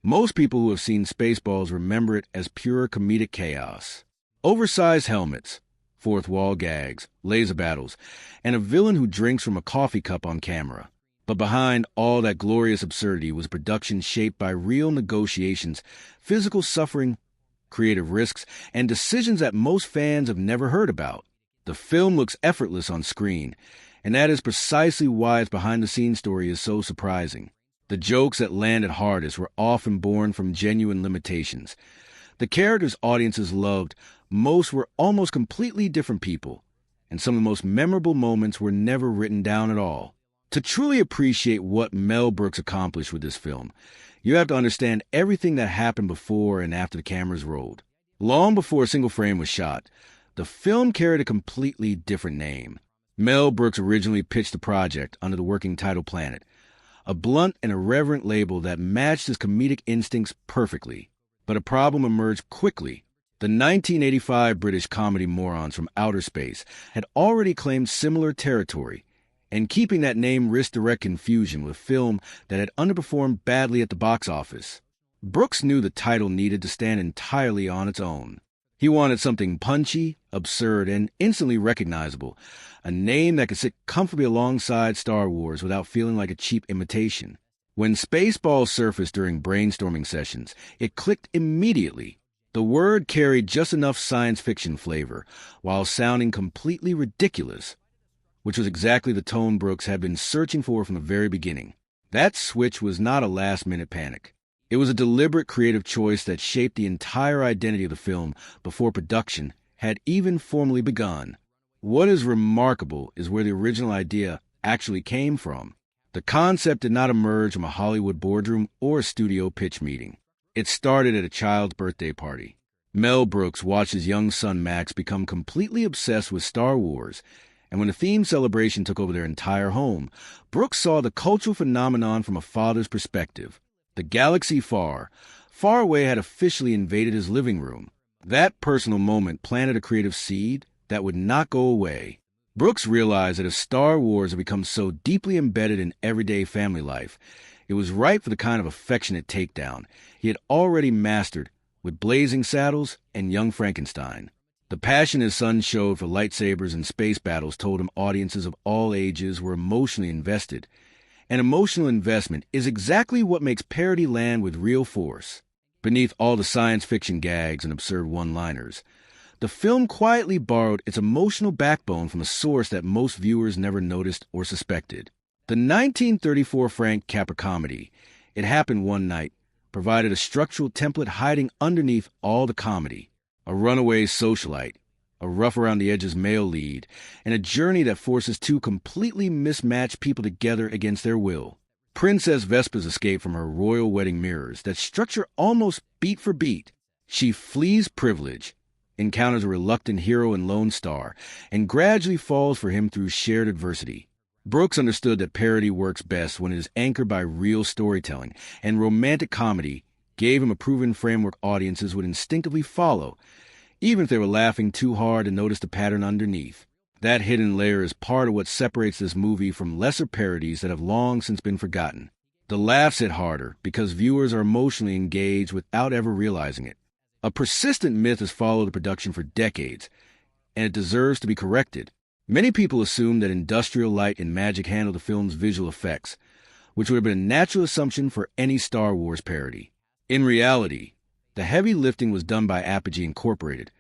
Most people who have seen Spaceballs remember it as pure comedic chaos. Oversized helmets, fourth wall gags, laser battles, and a villain who drinks from a coffee cup on camera. But behind all that glorious absurdity was production shaped by real negotiations, physical suffering, creative risks, and decisions that most fans have never heard about. The film looks effortless on screen, and that is precisely why its behind-the-scenes story is so surprising. The jokes that landed hardest were often born from genuine limitations. The characters audiences loved most were almost completely different people, and some of the most memorable moments were never written down at all. To truly appreciate what Mel Brooks accomplished with this film, you have to understand everything that happened before and after the cameras rolled. Long before a single frame was shot, the film carried a completely different name. Mel Brooks originally pitched the project under the working title Planet, a blunt and irreverent label that matched his comedic instincts perfectly. But a problem emerged quickly. The 1985 British comedy Morons from Outer Space had already claimed similar territory, and keeping that name risked direct confusion with a film that had underperformed badly at the box office. Brooks knew the title needed to stand entirely on its own. He wanted something punchy, absurd, and instantly recognizable, a name that could sit comfortably alongside Star Wars without feeling like a cheap imitation. When Spaceballs surfaced during brainstorming sessions, it clicked immediately. The word carried just enough science fiction flavor, while sounding completely ridiculous, which was exactly the tone Brooks had been searching for from the very beginning. That switch was not a last-minute panic. It was a deliberate creative choice that shaped the entire identity of the film before production had even formally begun. What is remarkable is where the original idea actually came from. The concept did not emerge from a Hollywood boardroom or a studio pitch meeting. It started at a child's birthday party. Mel Brooks watched his young son Max become completely obsessed with Star Wars, and when the theme celebration took over their entire home, Brooks saw the cultural phenomenon from a father's perspective. The galaxy far away had officially invaded his living room. That personal moment planted a creative seed that would not go away. Brooks realized that if Star Wars had become so deeply embedded in everyday family life, it was ripe for the kind of affectionate takedown he had already mastered with Blazing Saddles and Young Frankenstein. The passion his son showed for lightsabers and space battles told him audiences of all ages were emotionally invested. And emotional investment is exactly what makes Parody land with real force. Beneath all the science fiction gags and absurd one-liners, the film quietly borrowed its emotional backbone from a source that most viewers never noticed or suspected. The 1934 Frank Capra comedy, It Happened One Night, provided a structural template hiding underneath all the comedy. A runaway socialite, a rough-around-the-edges male lead, and a journey that forces two completely mismatched people together against their will. Princess Vespa's escape from her royal wedding mirrors that structure almost beat for beat. She flees privilege, encounters a reluctant hero and lone star, and gradually falls for him through shared adversity. Brooks understood that parody works best when it is anchored by real storytelling, and romantic comedy gave him a proven framework audiences would instinctively follow, even if they were laughing too hard to notice the pattern underneath. That hidden layer is part of what separates this movie from lesser parodies that have long since been forgotten. The laughs hit harder because viewers are emotionally engaged without ever realizing it. A persistent myth has followed the production for decades, and it deserves to be corrected. Many people assume that industrial light and magic handle the film's visual effects, which would have been a natural assumption for any Star Wars parody. In reality, the heavy lifting was done by Apogee Incorporated,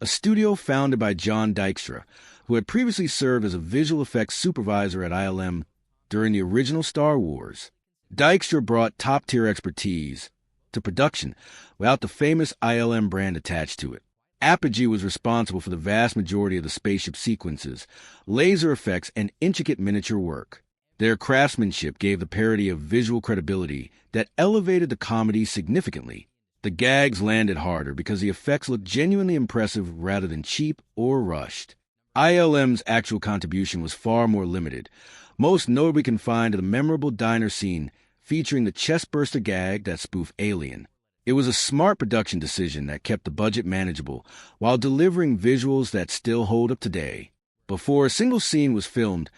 a studio founded by John Dykstra, who had previously served as a visual effects supervisor at ILM during the original Star Wars. Dykstra brought top-tier expertise to production without the famous ILM brand attached to it. Apogee was responsible for the vast majority of the spaceship sequences, laser effects, and intricate miniature work. Their craftsmanship gave the parody a visual credibility that elevated the comedy significantly. The gags landed harder because the effects looked genuinely impressive rather than cheap or rushed. ILM's actual contribution was far more limited, most notably confined to the memorable diner scene featuring the chestburster gag that spoofed Alien. It was a smart production decision that kept the budget manageable while delivering visuals that still hold up today. Before a single scene was filmed,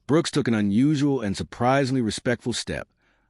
Brooks took an unusual and surprisingly respectful step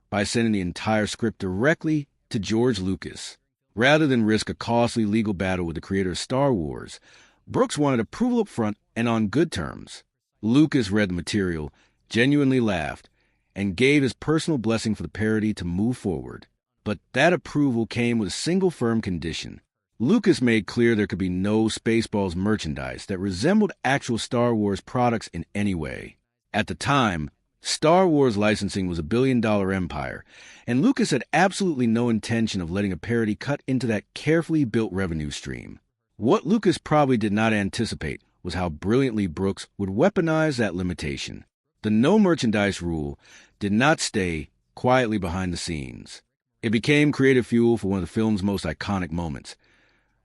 by sending the entire script directly to George Lucas. Rather than risk a costly legal battle with the creator of Star Wars, Brooks wanted approval up front and on good terms. Lucas read the material, genuinely laughed, and gave his personal blessing for the parody to move forward. But that approval came with a single firm condition. Lucas made clear there could be no Spaceballs merchandise that resembled actual Star Wars products in any way. At the time, Star Wars licensing was a billion-dollar empire, and Lucas had absolutely no intention of letting a parody cut into that carefully built revenue stream. What Lucas probably did not anticipate was how brilliantly Brooks would weaponize that limitation. The no merchandise rule did not stay quietly behind the scenes. It became creative fuel for one of the film's most iconic moments,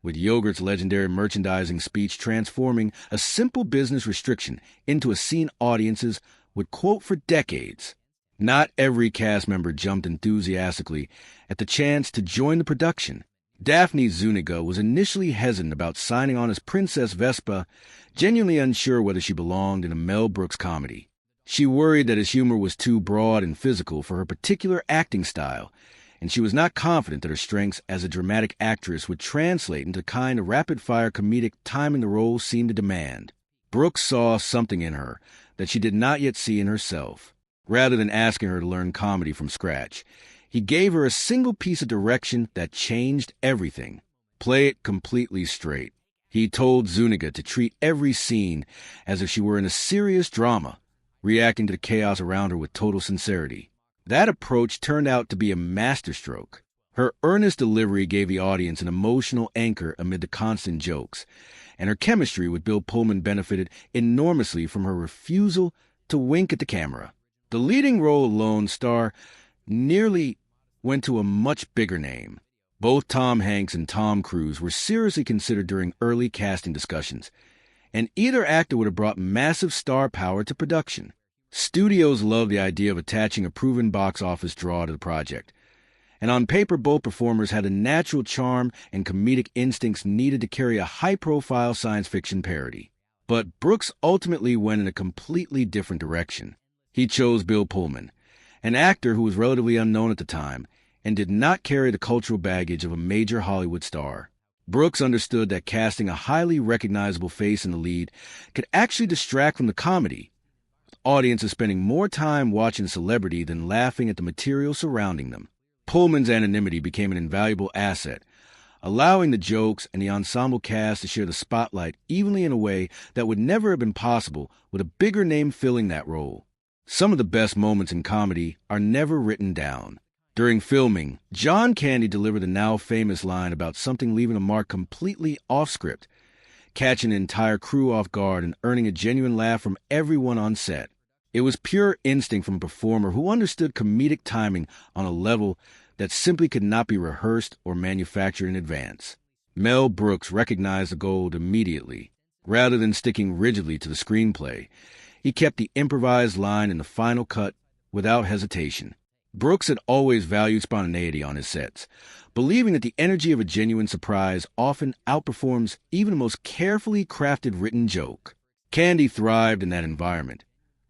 with Yogurt's legendary merchandising speech transforming a simple business restriction into a scene audiences would quote for decades. Not every cast member jumped enthusiastically at the chance to join the production. Daphne Zuniga was initially hesitant about signing on as Princess Vespa, genuinely unsure whether she belonged in a Mel Brooks comedy. She worried that his humor was too broad and physical for her particular acting style, and she was not confident that her strengths as a dramatic actress would translate into the kind of rapid-fire comedic timing the role seemed to demand. Brooks saw something in her that she did not yet see in herself. Rather than asking her to learn comedy from scratch, he gave her a single piece of direction that changed everything. Play it completely straight. He told Zuniga to treat every scene as if she were in a serious drama, reacting to the chaos around her with total sincerity. That approach turned out to be a masterstroke. Her earnest delivery gave the audience an emotional anchor amid the constant jokes, and her chemistry with Bill Pullman benefited enormously from her refusal to wink at the camera. The leading role alone star nearly went to a much bigger name. Both Tom Hanks and Tom Cruise were seriously considered during early casting discussions, and either actor would have brought massive star power to production. Studios loved the idea of attaching a proven box office draw to the project, and on paper both performers had a natural charm and comedic instincts needed to carry a high-profile science fiction parody. But Brooks ultimately went in a completely different direction. He chose Bill Pullman, an actor who was relatively unknown at the time and did not carry the cultural baggage of a major Hollywood star. Brooks understood that casting a highly recognizable face in the lead could actually distract from the comedy, with audiences spending more time watching a celebrity than laughing at the material surrounding them. Pullman's anonymity became an invaluable asset, allowing the jokes and the ensemble cast to share the spotlight evenly in a way that would never have been possible with a bigger name filling that role. Some of the best moments in comedy are never written down. During filming, John Candy delivered the now famous line about something leaving a mark completely off script, catching an entire crew off guard and earning a genuine laugh from everyone on set. It was pure instinct from a performer who understood comedic timing on a level that simply could not be rehearsed or manufactured in advance. Mel Brooks recognized the gold immediately. Rather than sticking rigidly to the screenplay, he kept the improvised line in the final cut without hesitation. Brooks had always valued spontaneity on his sets, believing that the energy of a genuine surprise often outperforms even the most carefully crafted written joke. Candy thrived in that environment,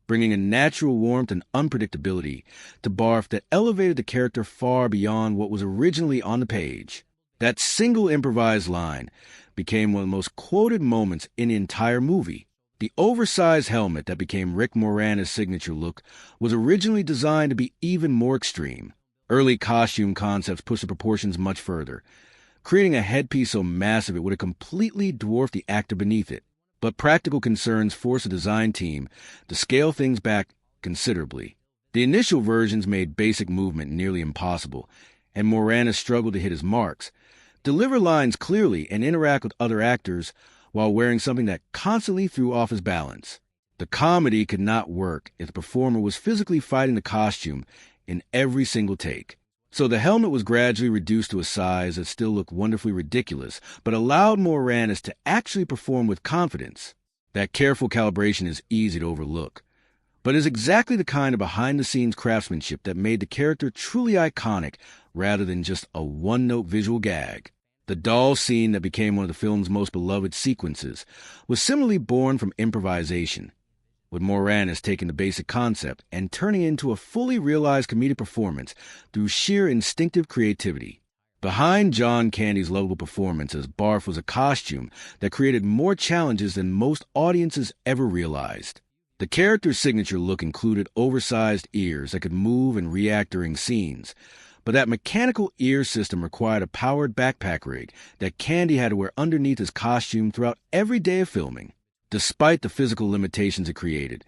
bringing a natural warmth and unpredictability to barf that elevated the character far beyond what was originally on the page. That single improvised line became one of the most quoted moments in the entire movie. The oversized helmet that became Rick Moranis' signature look was originally designed to be even more extreme. Early costume concepts pushed the proportions much further, creating a headpiece so massive it would have completely dwarfed the actor beneath it. But practical concerns forced the design team to scale things back considerably. The initial versions made basic movement nearly impossible, and Moranis struggled to hit his marks, deliver lines clearly, and interact with other actors while wearing something that constantly threw off his balance. The comedy could not work if the performer was physically fighting the costume in every single take. So the helmet was gradually reduced to a size that still looked wonderfully ridiculous, but allowed Moranis to actually perform with confidence. That careful calibration is easy to overlook, but is exactly the kind of behind-the-scenes craftsmanship that made the character truly iconic rather than just a one-note visual gag. The doll scene that became one of the film's most beloved sequences was similarly born from improvisation, with Moranis taking the basic concept and turning it into a fully realized comedic performance through sheer instinctive creativity. Behind John Candy's lovable performance as Barf was a costume that created more challenges than most audiences ever realized. The character's signature look included oversized ears that could move and react during scenes, but that mechanical ear system required a powered backpack rig that Candy had to wear underneath his costume throughout every day of filming. Despite the physical limitations it created,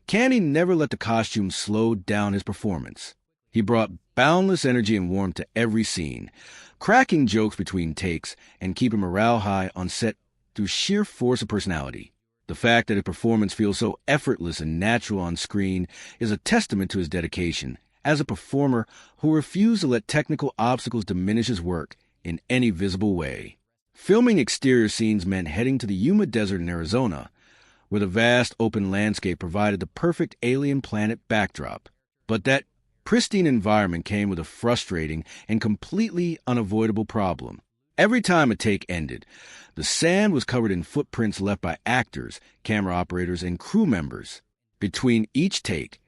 Candy never let the costume slow down his performance. He brought boundless energy and warmth to every scene, cracking jokes between takes and keeping morale high on set through sheer force of personality. The fact that his performance feels so effortless and natural on screen is a testament to his dedication as a performer who refused to let technical obstacles diminish his work in any visible way. Filming exterior scenes meant heading to the Yuma Desert in Arizona, where the vast open landscape provided the perfect alien planet backdrop. But that pristine environment came with a frustrating and completely unavoidable problem. Every time a take ended, the sand was covered in footprints left by actors, camera operators, and crew members. Between each take,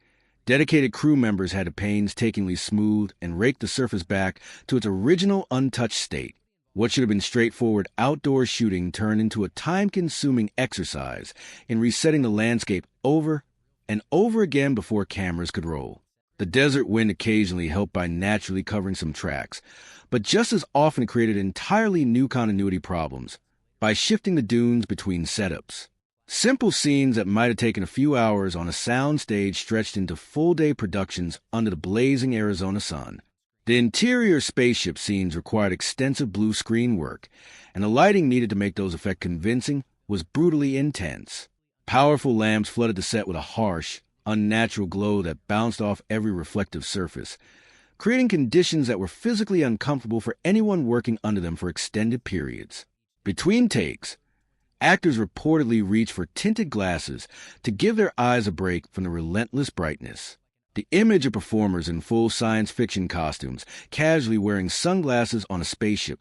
dedicated crew members had to painstakingly smooth and rake the surface back to its original untouched state. What should have been straightforward outdoor shooting turned into a time-consuming exercise in resetting the landscape over and over again before cameras could roll. The desert wind occasionally helped by naturally covering some tracks, but just as often created entirely new continuity problems by shifting the dunes between setups. Simple scenes that might have taken a few hours on a sound stage stretched into full-day productions under the blazing Arizona sun. The interior spaceship scenes required extensive blue screen work, and the lighting needed to make those effects convincing was brutally intense. Powerful lamps flooded the set with a harsh, unnatural glow that bounced off every reflective surface, creating conditions that were physically uncomfortable for anyone working under them for extended periods. Between takes, actors reportedly reached for tinted glasses to give their eyes a break from the relentless brightness. The image of performers in full science fiction costumes casually wearing sunglasses on a spaceship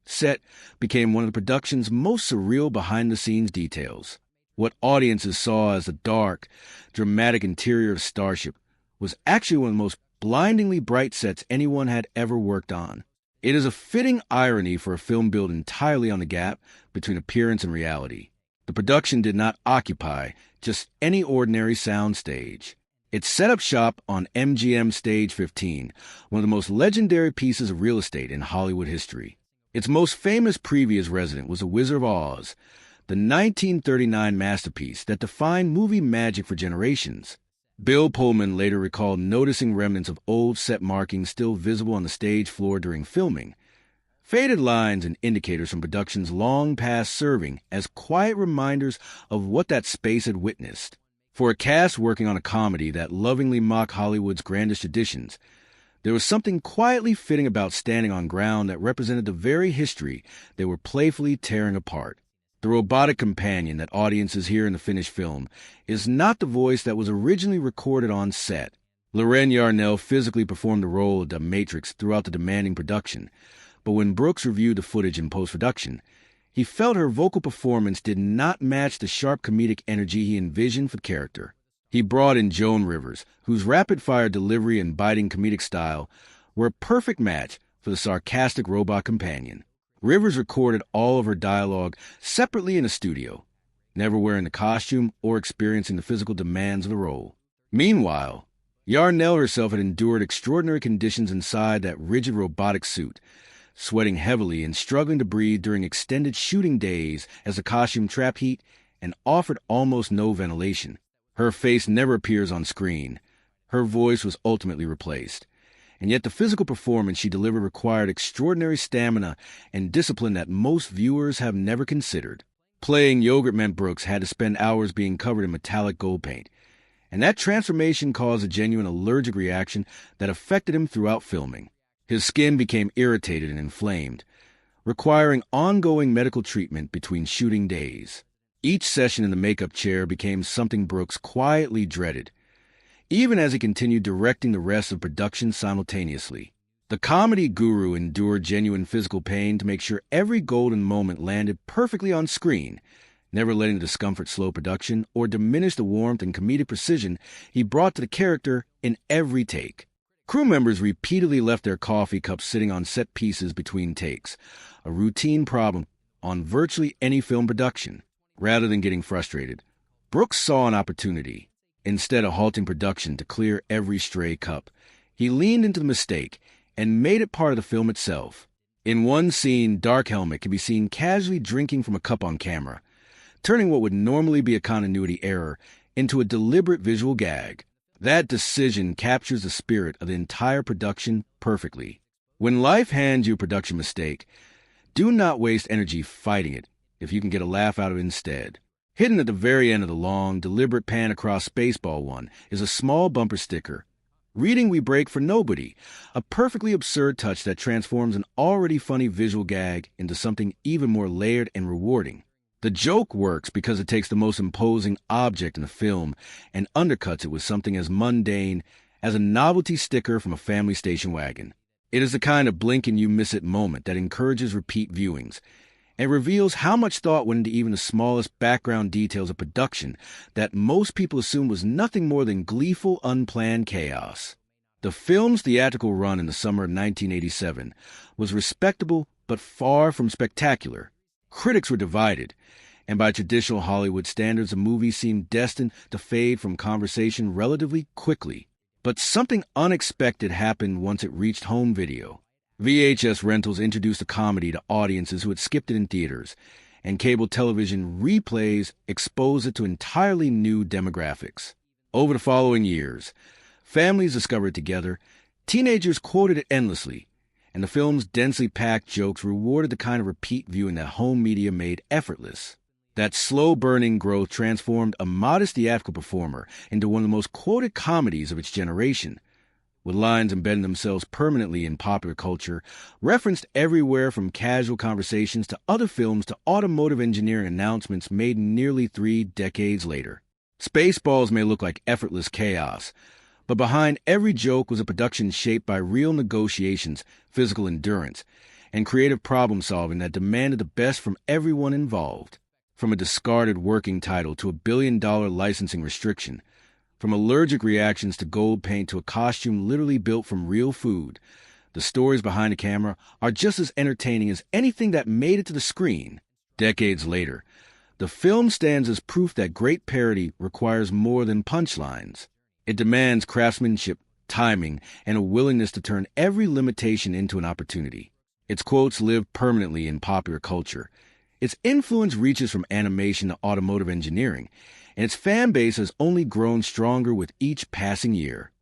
set became one of the production's most surreal behind-the-scenes details. What audiences saw as the dark, dramatic interior of Starship was actually one of the most blindingly bright sets anyone had ever worked on. It is a fitting irony for a film built entirely on the gap between appearance and reality. The production did not occupy just any ordinary sound stage. It set up shop on MGM Stage 15, one of the most legendary pieces of real estate in Hollywood history. Its most famous previous resident was The Wizard of Oz, the 1939 masterpiece that defined movie magic for generations. Bill Pullman later recalled noticing remnants of old set markings still visible on the stage floor during filming, faded lines and indicators from productions long past serving as quiet reminders of what that space had witnessed. For a cast working on a comedy that lovingly mocked Hollywood's grandest traditions, there was something quietly fitting about standing on ground that represented the very history they were playfully tearing apart. The robotic companion that audiences hear in the finished film is not the voice that was originally recorded on set. Loren Yarnell physically performed the role of the Matrix throughout the demanding production, but when Brooks reviewed the footage in post-production, he felt her vocal performance did not match the sharp comedic energy he envisioned for the character. He brought in Joan Rivers, whose rapid-fire delivery and biting comedic style were a perfect match for the sarcastic robot companion. Rivers recorded all of her dialogue separately in a studio, never wearing the costume or experiencing the physical demands of the role. Meanwhile, Yarnell herself had endured extraordinary conditions inside that rigid robotic suit, sweating heavily and struggling to breathe during extended shooting days as the costume trapped heat and offered almost no ventilation. Her face never appears on screen. Her voice was ultimately replaced. And yet the physical performance she delivered required extraordinary stamina and discipline that most viewers have never considered. Playing Yogurt Mel Brooks had to spend hours being covered in metallic gold paint, and that transformation caused a genuine allergic reaction that affected him throughout filming. His skin became irritated and inflamed, requiring ongoing medical treatment between shooting days. Each session in the makeup chair became something Brooks quietly dreaded, even as he continued directing the rest of production simultaneously. The comedy guru endured genuine physical pain to make sure every golden moment landed perfectly on screen, never letting the discomfort slow production or diminish the warmth and comedic precision he brought to the character in every take. Crew members repeatedly left their coffee cups sitting on set pieces between takes, a routine problem on virtually any film production. Rather than getting frustrated, Brooks saw an opportunity. Instead of halting production to clear every stray cup, he leaned into the mistake and made it part of the film itself. In one scene, Dark Helmet can be seen casually drinking from a cup on camera, turning what would normally be a continuity error into a deliberate visual gag. That decision captures the spirit of the entire production perfectly. When life hands you a production mistake, do not waste energy fighting it if you can get a laugh out of it instead. Hidden at the very end of the long, deliberate pan across Spaceball 1 is a small bumper sticker. Reading We Break for Nobody, a perfectly absurd touch that transforms an already funny visual gag into something even more layered and rewarding. The joke works because it takes the most imposing object in the film and undercuts it with something as mundane as a novelty sticker from a family station wagon. It is the kind of blink-and-you-miss-it moment that encourages repeat viewings and reveals how much thought went into even the smallest background details of production that most people assume was nothing more than gleeful, unplanned chaos. The film's theatrical run in the summer of 1987 was respectable but far from spectacular. Critics were divided, and by traditional Hollywood standards, the movie seemed destined to fade from conversation relatively quickly. But something unexpected happened once it reached home video. VHS rentals introduced a comedy to audiences who had skipped it in theaters, and cable television replays exposed it to entirely new demographics. Over the following years, families discovered it together, teenagers quoted it endlessly, and the film's densely packed jokes rewarded the kind of repeat viewing that home media made effortless. That slow-burning growth transformed a modest theatrical performer into one of the most quoted comedies of its generation, with lines embedding themselves permanently in popular culture, referenced everywhere from casual conversations to other films to automotive engineering announcements made nearly 3 decades later. Spaceballs may look like effortless chaos, but behind every joke was a production shaped by real negotiations, physical endurance, and creative problem-solving that demanded the best from everyone involved. From a discarded working title to a billion-dollar licensing restriction, from allergic reactions to gold paint to a costume literally built from real food, the stories behind the camera are just as entertaining as anything that made it to the screen. Decades later, the film stands as proof that great parody requires more than punchlines. It demands craftsmanship, timing, and a willingness to turn every limitation into an opportunity. Its quotes live permanently in popular culture. Its influence reaches from animation to automotive engineering, and its fan base has only grown stronger with each passing year.